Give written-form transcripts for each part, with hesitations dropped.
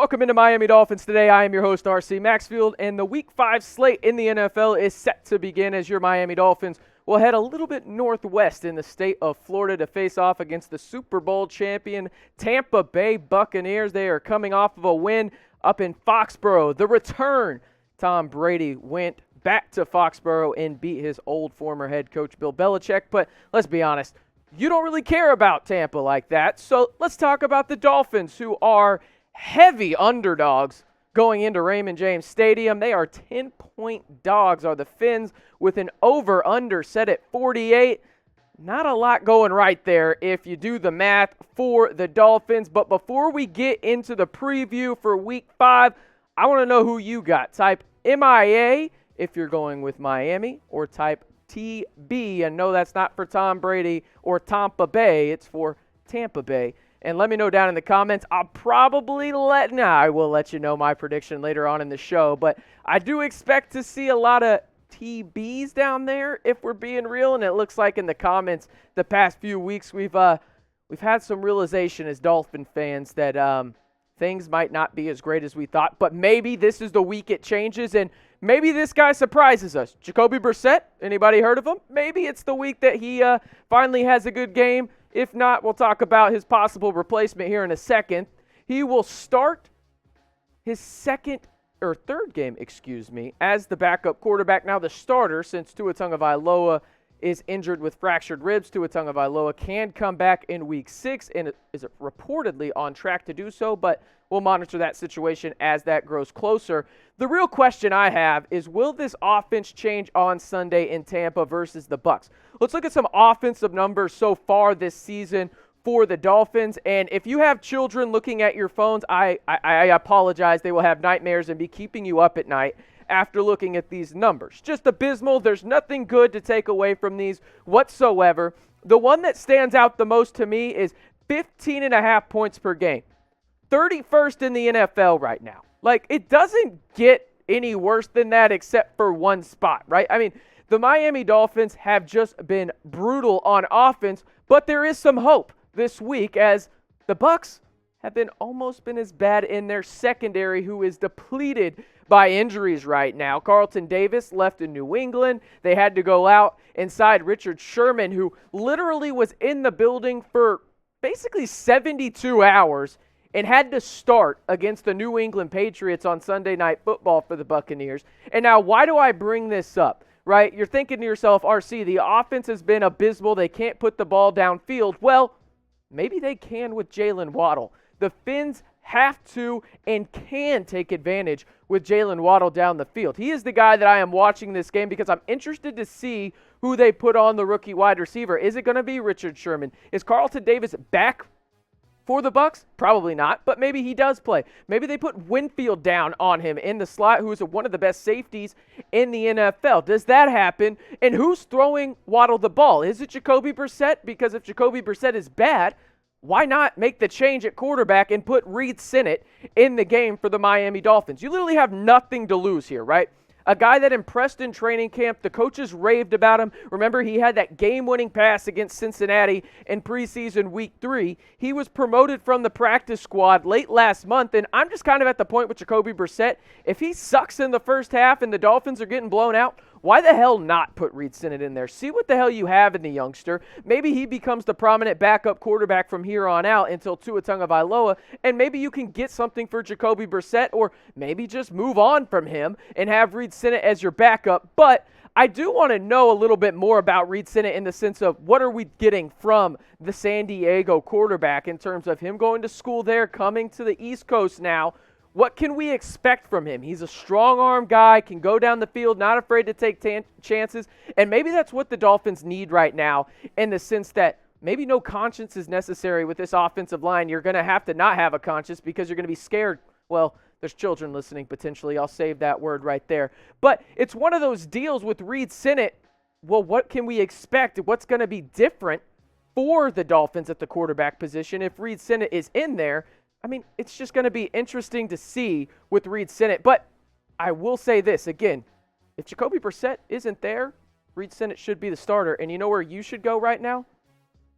Welcome into Miami Dolphins Today. I am your host, RC Maxfield, and the Week 5 slate in the NFL is set to begin as your Miami Dolphins will head a little bit northwest in the state of Florida to face off against the Super Bowl champion Tampa Bay Buccaneers. They are coming off of a win up in Foxborough. The return, Tom Brady went back to Foxborough and beat his old former head coach Bill Belichick. But let's be honest, you don't really care about Tampa like that. So let's talk about the Dolphins, who are heavy underdogs going into Raymond James Stadium. They are 10-point dogs, are the Fins, with an over-under set at 48. Not a lot going right there if you do the math for the Dolphins. But before we get into the preview for Week 5, I want to know who you got. Type MIA if you're going with Miami, or type TB. And no, that's not for Tom Brady or Tampa Bay. It's for Tampa Bay. And let me know down in the comments. I will let you know my prediction later on in the show. But I do expect to see a lot of TBs down there, if we're being real. And it looks like in the comments the past few weeks we've had some realization as Dolphin fans that things might not be as great as we thought. But maybe this is the week it changes, and maybe this guy surprises us. Jacoby Brissett, anybody heard of him? Maybe it's the week that he finally has a good game. If not, we'll talk about his possible replacement here in a second. He will start his third game, as the backup quarterback. Now the starter, since Tua Tagovailoa is injured with fractured ribs. Tua Tagovailoa can come back in Week 6 and is reportedly on track to do so, but we'll monitor that situation as that grows closer. The real question I have is, will this offense change on Sunday in Tampa versus the Bucs? Let's look at some offensive numbers so far this season for the Dolphins. And if you have children looking at your phones, I apologize. They will have nightmares and be keeping you up at night after looking at these numbers. Just abysmal. There's nothing good to take away from these whatsoever. The one that stands out the most to me is 15.5 points per game. 31st in the NFL right now. Like, it doesn't get any worse than that except for one spot, right? I mean, the Miami Dolphins have just been brutal on offense, but there is some hope this week as the Bucs have almost been as bad in their secondary, who is depleted by injuries right now. Carlton Davis left in New England. They had to go out inside Richard Sherman, who literally was in the building for basically 72 hours and had to start against the New England Patriots on Sunday Night Football for the Buccaneers. And now, why do I bring this up, right? You're thinking to yourself, RC, the offense has been abysmal. They can't put the ball downfield. Well, maybe they can with Jalen Waddle. The Fins have to and can take advantage with Jalen Waddle down the field. He is the guy that I am watching this game because I'm interested to see who they put on the rookie wide receiver. Is it going to be Richard Sherman? Is Carlton Davis back for the Bucs? Probably not, but maybe he does play. Maybe they put Winfield down on him in the slot, who is one of the best safeties in the NFL. Does that happen? And who's throwing Waddle the ball? Is it Jacoby Brissett? Because if Jacoby Brissett is bad, why not make the change at quarterback and put Reid Sinnett in the game for the Miami Dolphins? You literally have nothing to lose here, right? A guy that impressed in training camp. The coaches raved about him. Remember, he had that game-winning pass against Cincinnati in preseason Week 3. He was promoted from the practice squad late last month, and I'm just kind of at the point with Jacoby Brissett. If he sucks in the first half and the Dolphins are getting blown out, why the hell not put Reid Sinnett in there? See what the hell you have in the youngster. Maybe he becomes the prominent backup quarterback from here on out until Tua Tagovailoa, and maybe you can get something for Jacoby Brissett, or maybe just move on from him and have Reid Sinnett as your backup. But I do want to know a little bit more about Reid Sinnett in the sense of what are we getting from the San Diego quarterback in terms of him going to school there, coming to the East Coast now. What can we expect from him? He's a strong-arm guy, can go down the field, not afraid to take chances, and maybe that's what the Dolphins need right now in the sense that maybe no conscience is necessary with this offensive line. You're going to have to not have a conscience because you're going to be scared. Well, there's children listening potentially. I'll save that word right there. But it's one of those deals with Reid Sinnett. Well, what can we expect? What's going to be different for the Dolphins at the quarterback position if Reid Sinnett is in there? I mean, it's just going to be interesting to see with Reid Sinnett. But I will say this, again, if Jacoby Brissett isn't there, Reid Sinnett should be the starter. And you know where you should go right now?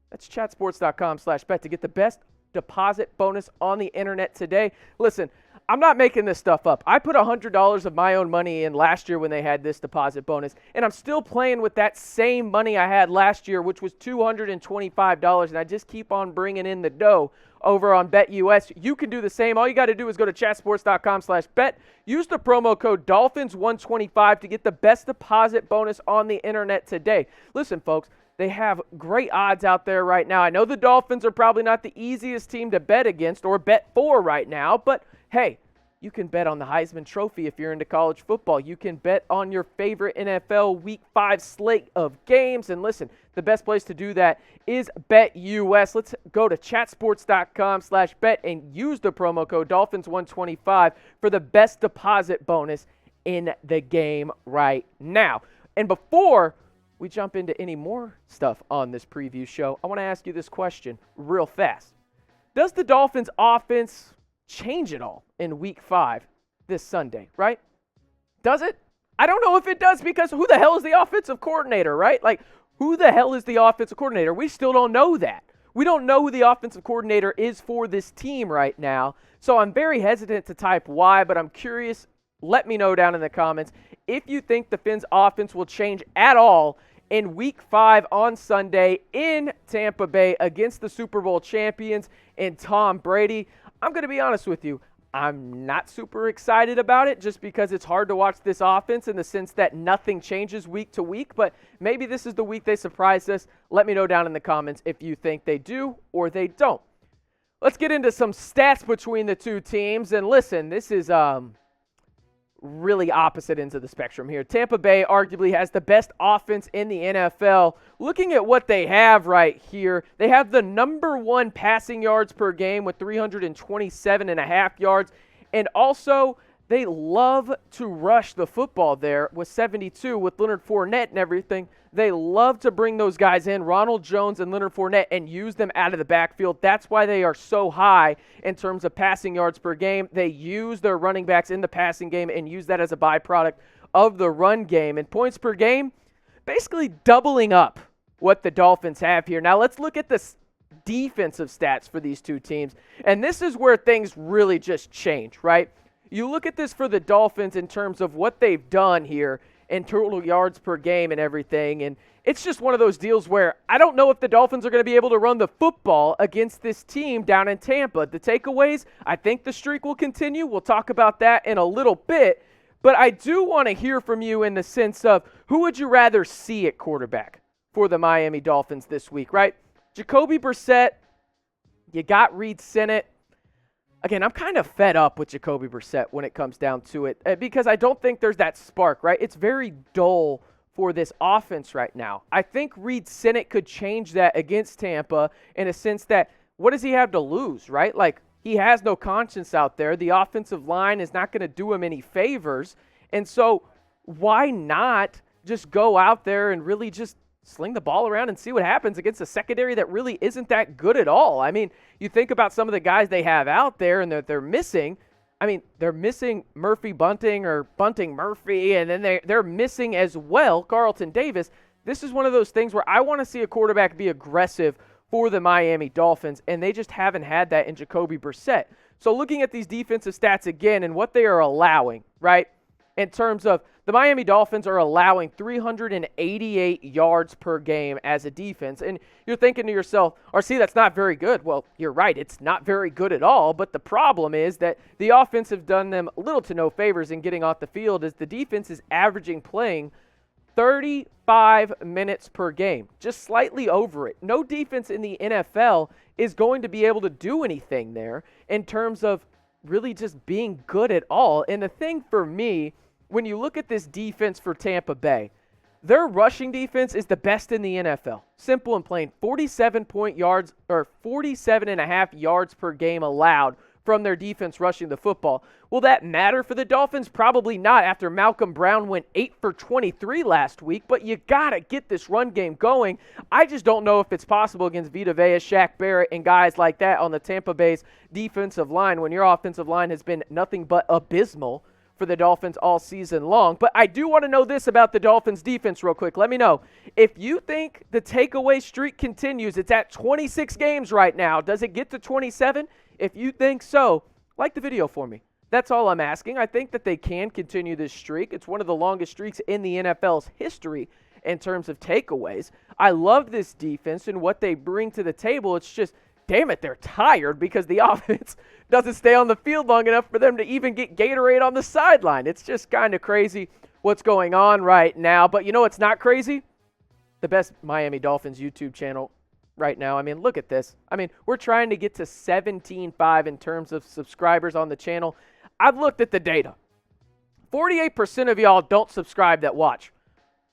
That's chatsports.com/bet to get the best deposit bonus on the internet today. Listen, I'm not making this stuff up. I put $100 of my own money in last year when they had this deposit bonus, and I'm still playing with that same money I had last year, which was $225, and I just keep on bringing in the dough over on BetUS. You can do the same. All you got to do is go to chatsports.com/bet. Use the promo code Dolphins125 to get the best deposit bonus on the internet today. Listen, folks, they have great odds out there right now. I know the Dolphins are probably not the easiest team to bet against or bet for right now, but hey, you can bet on the Heisman Trophy if you're into college football. You can bet on your favorite NFL Week 5 slate of games. And listen, the best place to do that is BetUS. Let's go to chatsports.com/bet and use the promo code Dolphins125 for the best deposit bonus in the game right now. And before we jump into any more stuff on this preview show, I want to ask you this question real fast. Does the Dolphins offense change it all in Week 5 this Sunday, right? Does it? I don't know if it does, because who the hell is the offensive coordinator, right? Like, who the hell is the offensive coordinator? We still don't know that. We don't know who the offensive coordinator is for this team right now. So I'm very hesitant to type why, but I'm curious. Let me know down in the comments if you think the Fins offense will change at all in Week 5 on Sunday in Tampa Bay against the Super Bowl champions and Tom Brady. I'm going to be honest with you. I'm not super excited about it just because it's hard to watch this offense in the sense that nothing changes week to week, but maybe this is the week they surprise us. Let me know down in the comments if you think they do or they don't. Let's get into some stats between the two teams. And listen, this is really opposite ends of the spectrum here. Tampa Bay arguably has the best offense in the NFL. Looking at what they have right here, they have the number 1 passing yards per game with 327.5 yards. And also, they love to rush the football there with 72 with Leonard Fournette and everything. They love to bring those guys in, Ronald Jones and Leonard Fournette, and use them out of the backfield. That's why they are so high in terms of passing yards per game. They use their running backs in the passing game and use that as a byproduct of the run game. And points per game, basically doubling up what the Dolphins have here. Now let's look at the defensive stats for these two teams. And this is where things really just change, right? You look at this for the Dolphins in terms of what they've done here in total yards per game and everything, and it's just one of those deals where I don't know if the Dolphins are going to be able to run the football against this team down in Tampa. The takeaways, I think the streak will continue. We'll talk about that in a little bit, but I do want to hear from you in the sense of who would you rather see at quarterback for the Miami Dolphins this week, right? Jacoby Brissett, you got Reid Sinnett. Again, I'm kind of fed up with Jacoby Brissett when it comes down to it because I don't think there's that spark, right? It's very dull for this offense right now. I think Reid Sinnett could change that against Tampa in a sense that what does he have to lose, right? Like, he has no conscience out there. The offensive line is not going to do him any favors. And so why not just go out there and really just sling the ball around and see what happens against a secondary that really isn't that good at all? I mean, you think about some of the guys they have out there and that they're missing. I mean, they're missing Murphy Bunting or Bunting Murphy, and then they're missing as well Carlton Davis. This is one of those things where I want to see a quarterback be aggressive for the Miami Dolphins, and they just haven't had that in Jacoby Brissett. So looking at these defensive stats again and what they are allowing, right, in terms of the Miami Dolphins are allowing 388 yards per game as a defense. And you're thinking to yourself, RC, that's not very good. Well, you're right. It's not very good at all. But the problem is that the offense have done them little to no favors in getting off the field as the defense is averaging playing 35 minutes per game, just slightly over it. No defense in the NFL is going to be able to do anything there in terms of really just being good at all. And the thing for me, when you look at this defense for Tampa Bay, their rushing defense is the best in the NFL. Simple and plain. 47.5 yards per game allowed from their defense rushing the football. Will that matter for the Dolphins? Probably not after Malcolm Brown went 8 for 23 last week, but you got to get this run game going. I just don't know if it's possible against Vita Vea, Shaq Barrett, and guys like that on the Tampa Bay's defensive line when your offensive line has been nothing but abysmal for the Dolphins all season long. But I do want to know this about the Dolphins defense real quick. Let me know. If you think the takeaway streak continues, it's at 26 games right now. Does it get to 27? If you think so, like the video for me. That's all I'm asking. I think that they can continue this streak. It's one of the longest streaks in the NFL's history in terms of takeaways. I love this defense and what they bring to the table. It's just, damn it, they're tired because the offense doesn't stay on the field long enough for them to even get Gatorade on the sideline. It's just kind of crazy what's going on right now. But you know what's not crazy? The best Miami Dolphins YouTube channel right now. I mean, look at this. I mean, we're trying to get to 17.5 in terms of subscribers on the channel. I've looked at the data. 48% of y'all don't subscribe that watch.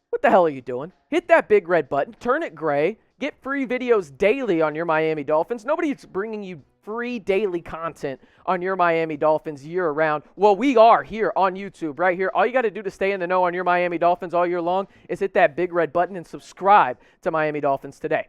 What the hell are you doing? Hit that big red button, turn it gray, get free videos daily on your Miami Dolphins. Nobody's bringing you free daily content on your Miami Dolphins year round. Well, we are here on YouTube right here. All you got to do to stay in the know on your Miami Dolphins all year long is hit that big red button and subscribe to Miami Dolphins today.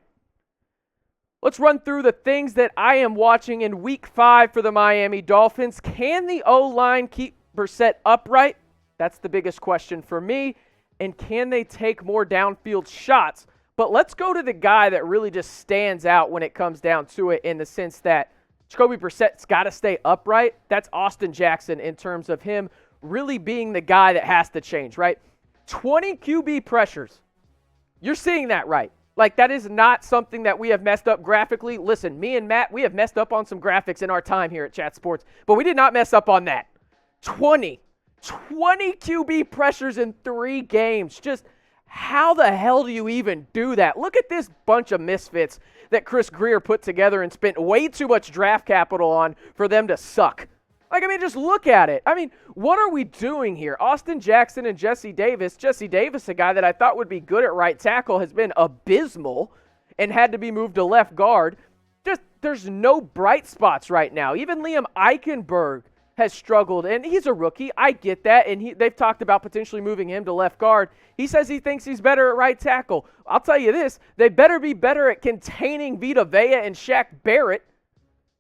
Let's run through the things that I am watching in Week 5 for the Miami Dolphins. Can the O-line keep Brissett upright? That's the biggest question for me. And can they take more downfield shots? But let's go to the guy that really just stands out when it comes down to it, in the sense that Jacoby Brissett's got to stay upright. That's Austin Jackson in terms of him really being the guy that has to change, right? 20 QB pressures. You're seeing that, right? Like, that is not something that we have messed up graphically. Listen, me and Matt, we have messed up on some graphics in our time here at Chat Sports, but we did not mess up on that. 20 QB pressures in 3 games. Just how the hell do you even do that? Look at this bunch of misfits that Chris Greer put together and spent way too much draft capital on for them to suck. Like, I mean, just look at it. I mean, what are we doing here? Austin Jackson and Jesse Davis. Jesse Davis, a guy that I thought would be good at right tackle, has been abysmal and had to be moved to left guard. Just, there's no bright spots right now. Even Liam Eichenberg has struggled, and he's a rookie. I get that, and they've talked about potentially moving him to left guard. He says he thinks he's better at right tackle. I'll tell you this, they better be better at containing Vita Vea and Shaq Barrett,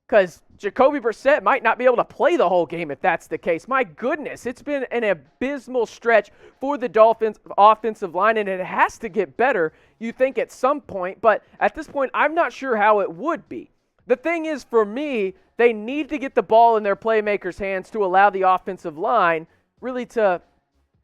because Jacoby Brissett might not be able to play the whole game if that's the case. My goodness, it's been an abysmal stretch for the Dolphins offensive line, and it has to get better, you think, at some point. But at this point, I'm not sure how it would be. The thing is, for me, they need to get the ball in their playmakers' hands to allow the offensive line really to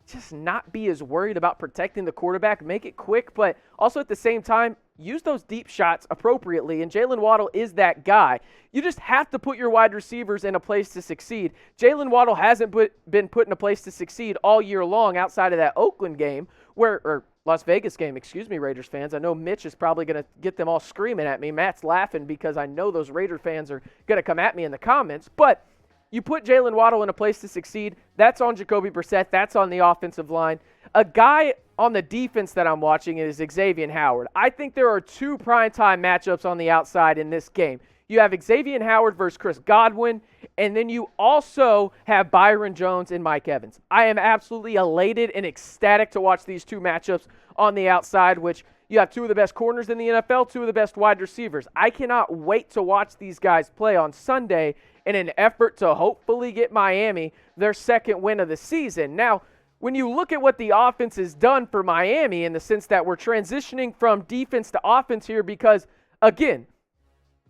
just not be as worried about protecting the quarterback, make it quick, but also at the same time, use those deep shots appropriately, and Jalen Waddle is that guy. You just have to put your wide receivers in a place to succeed. Jalen Waddle hasn't been put in a place to succeed all year long outside of that Oakland game, or Las Vegas game, excuse me, Raiders fans. I know Mitch is probably going to get them all screaming at me. Matt's laughing because I know those Raider fans are going to come at me in the comments, but you put Jalen Waddle in a place to succeed. That's on Jacoby Brissett. That's on the offensive line. A guy on the defense that I'm watching is Xavier Howard. I think there are 2 primetime matchups on the outside in this game. You have Xavier Howard versus Chris Godwin, and then you also have Byron Jones and Mike Evans. I am absolutely elated and ecstatic to watch these 2 matchups on the outside, which you have 2 of the best corners in the NFL, 2 of the best wide receivers. I cannot wait to watch these guys play on Sunday in an effort to hopefully get Miami their 2nd win of the season. Now, when you look at what the offense has done for Miami, in the sense that we're transitioning from defense to offense here, because, again,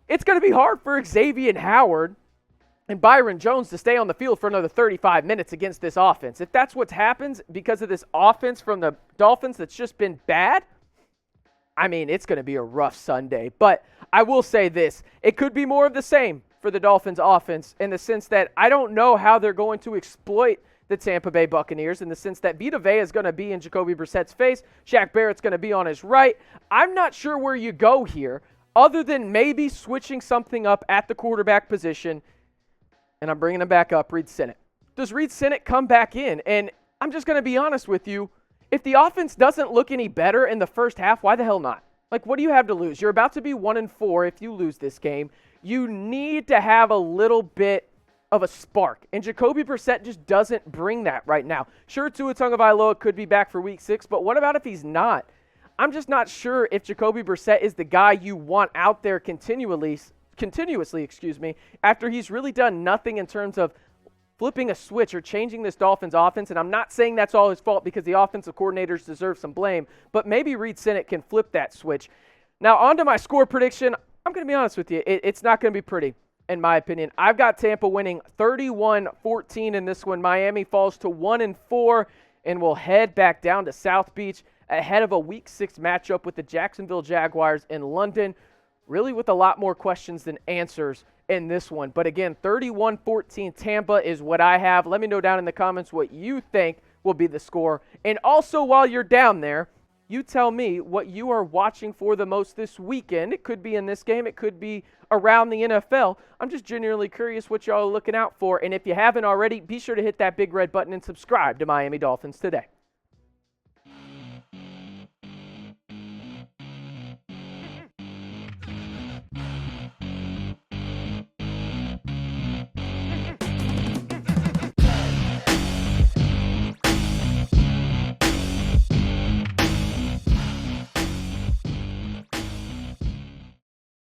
it's going to be hard for Xavier Howard and Byron Jones to stay on the field for another 35 minutes against this offense. If that's what happens because of this offense from the Dolphins that's just been bad, I mean, it's going to be a rough Sunday. But I will say this, it could be more of the same for the Dolphins offense, in the sense that I don't know how they're going to exploit the Tampa Bay Buccaneers, in the sense that Vita Vea is going to be in Jacoby Brissett's face, Shaq Barrett's going to be on his right. I'm not sure where you go here, other than maybe switching something up at the quarterback position, and I'm bringing him back up, Reid Sinnett. Does Reid Sinnett come back in? And I'm just going to be honest with you, if the offense doesn't look any better in the first half, why the hell not? Like, what do you have to lose? You're about to be 1-4 if you lose this game. You need to have a little bit of a spark, and Jacoby Brissett just doesn't bring that right now. Sure, Tua Tagovailoa could be back for Week 6, but what about if he's not? I'm just not sure if Jacoby Brissett is the guy you want out there continuously, after he's really done nothing in terms of flipping a switch or changing this Dolphins offense. And I'm not saying that's all his fault, because the offensive coordinators deserve some blame, but maybe Reid Sinnett can flip that switch. Now, on to my score prediction. I'm going to be honest with you. It's not going to be pretty. in my opinion. I've got Tampa winning 31-14 in this one. Miami falls to 1-4 and will head back down to South Beach ahead of a Week 6 matchup with the Jacksonville Jaguars in London, really with a lot more questions than answers in this one. But again, 31-14 Tampa is what I have. Let me know down in the comments what you think will be the score. And also, while you're down there, you tell me what you are watching for the most this weekend. It could be in this game. It could be around the NFL. I'm just genuinely curious what y'all are looking out for. And if you haven't already, be sure to hit that big red button and subscribe to Miami Dolphins Today.